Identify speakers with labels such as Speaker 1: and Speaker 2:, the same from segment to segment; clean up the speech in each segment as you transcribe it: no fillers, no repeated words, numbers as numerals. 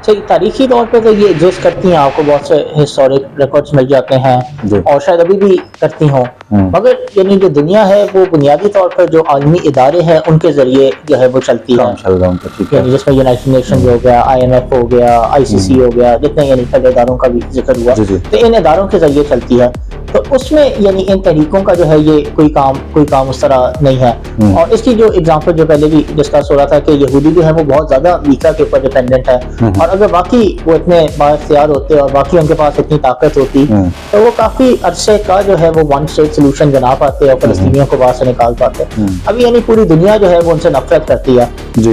Speaker 1: सही तारीखी तौर पे तो ये एग्जिस्ट करती हैं, आपको बहुत से हिस्टोरिक रिकॉर्ड्स मिल जाते हैं और शायद अभी भी करती हों, मगर यानी जो दुनिया है वो बुनियादी तौर पर जो आलमी इदारे हैं उनके ज़रिए जो है वो चलती है, यानी जिसमें यूनाइटेड नेशन हो गया, IMF हो गया, ICC हो गया, जितने यानी कई इदारों का भी जिक्र हुआ, तो इन इदारों के ज़रिए चलती है। तो उसमें यानी इन तहरीकों का जो है ये कोई काम उस तरह नहीं है। और इसकी जो एग्जांपल जो पहले भी डिस्कस हो रहा था कि यहूदी जो है वो बहुत ज़्यादा अमेरिका के ऊपर डिपेंडेंट है, और अगर बाकी वो इतने बाइख्तियार होते और बाकी उनके पास इतनी ताकत होती तो वो काफ़ी अरसे का जो है वो वन स्टेट सोल्यूशन बना पाते और फलस्तीनियों को बाहर से निकाल पाते। अभी यानी पूरी दुनिया जो है वो उनसे नफरत करती है,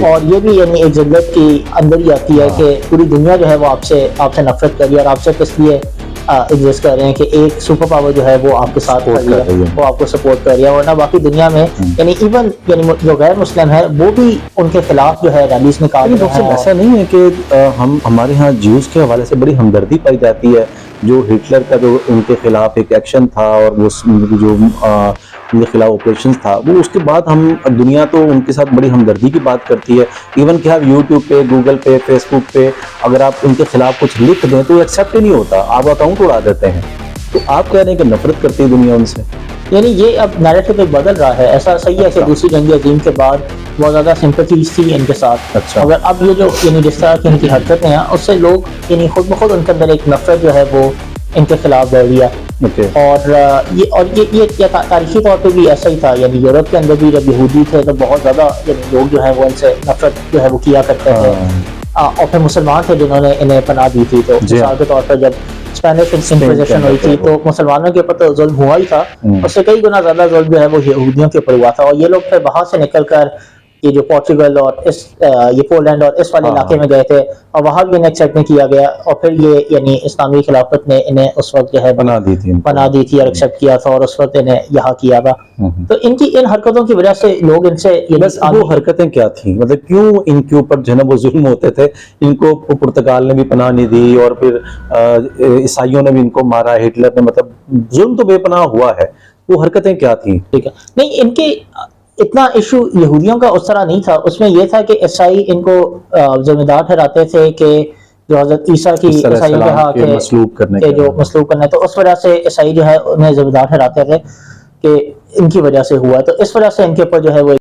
Speaker 1: और ये भी यानी एक जिल्लत की अंदर ही आती है कि पूरी दुनिया जो है वो आपसे नफरत कर रही है, और आपसे इसलिए एग्जिस्ट कर रहे हैं कि एक सुपर पावर जो है वो आपके साथ खड़ी है, वो आपको सपोर्ट कर रही है, वरना बाकी दुनिया में यानी इवन यानी जो गैर मुस्लिम है वो भी उनके खिलाफ जो है रैलीज निकाल रहे हैं।
Speaker 2: ऐसा नहीं है कि हम हमारे यहाँ ज्यूज के हवाले से बड़ी हमदर्दी पाई जाती है। जो हिटलर का जो उनके खिलाफ एक एक्शन था और वो जो उनके खिलाफ ऑपरेशन था, वो उसके बाद हम दुनिया तो उनके साथ बड़ी हमदर्दी की बात करती है। इवन कि आप यूट्यूब पे, गूगल पे, फेसबुक पे अगर आप उनके खिलाफ कुछ लिख दें तो एक्सेप्ट ही नहीं होता, आप अकाउंट उड़ा देते हैं। तो आप कह रहे हैं कि नफरत करती है दुनिया उनसे,
Speaker 1: यानी ये अब नैरेटिव बदल रहा है। ऐसा सही है कि दूसरी जंग अज़ीम के बाद बहुत ज़्यादा सिंपैथीज थी इनके साथ।
Speaker 2: अच्छा।
Speaker 1: मगर अब ये जो यानी जिस तरह की इनकी हरकतें हैं उससे लोग यानी खुद ब खुद उनके अंदर एक नफरत जो है वो इनके खिलाफ बढ़ रही है। और ये तारीखी तौर पे भी ऐसा ही था, यानी यूरोप के अंदर भी जब यहूदी थे तो बहुत ज़्यादा लोग जो है वो इनसे नफरत जो है वो किया करते थे, और फिर मुसलमान थे जिन्होंने इन्हें पनाह दी थी। तो मिसाल के तौर पर जब स्पेनिश इंक्विजिशन हुई थी तो मुसलमानों के ऊपर तो जुल्म हुआ ही था, उससे कई गुना ज्यादा जुल्म जो है वो यहूदियों के ऊपर हुआ था। और ये लोग फिर बाहर से निकल कर ये जो पोर्चुगल और ये पोलैंड और इस वाले इलाके में गए थे, और वहाँ भी इन्हें एक्सेप्ट नहीं किया गया, और फिर ये यानी इस्लामी खिलाफत ने इन्हें उस वक्त जो है बना दी थी और एक्सेप्ट किया था, और उस वक्त इन्हें यहाँ किया था। तो इनकी इन हरकतों की वजह से लोग इनसे
Speaker 2: वो हरकतें क्या थी, मतलब क्यों इनके ऊपर जो है ना वो जुल्म होते थे? इनको पुर्तगाल ने भी पनाह नहीं दी और फिर ईसाइयों ने भी इनको मारा, हिटलर ने, मतलब जुल्म तो बेपनाह हुआ है। वो हरकतें क्या थी?
Speaker 1: ठीक है, नहीं इनके इतना इशू यहूदियों का उस तरह नहीं था। उसमें यह था कि ईसाई इनको जिम्मेदार ठहराते थे कि जो हज़रत ईसा की ईसाइयों के हाँ के मसलूब करना है, तो उस वजह से ईसाई जो है उन्हें जिम्मेदार ठहराते थे कि इनकी वजह से हुआ। तो इस वजह से इनके ऊपर जो है वो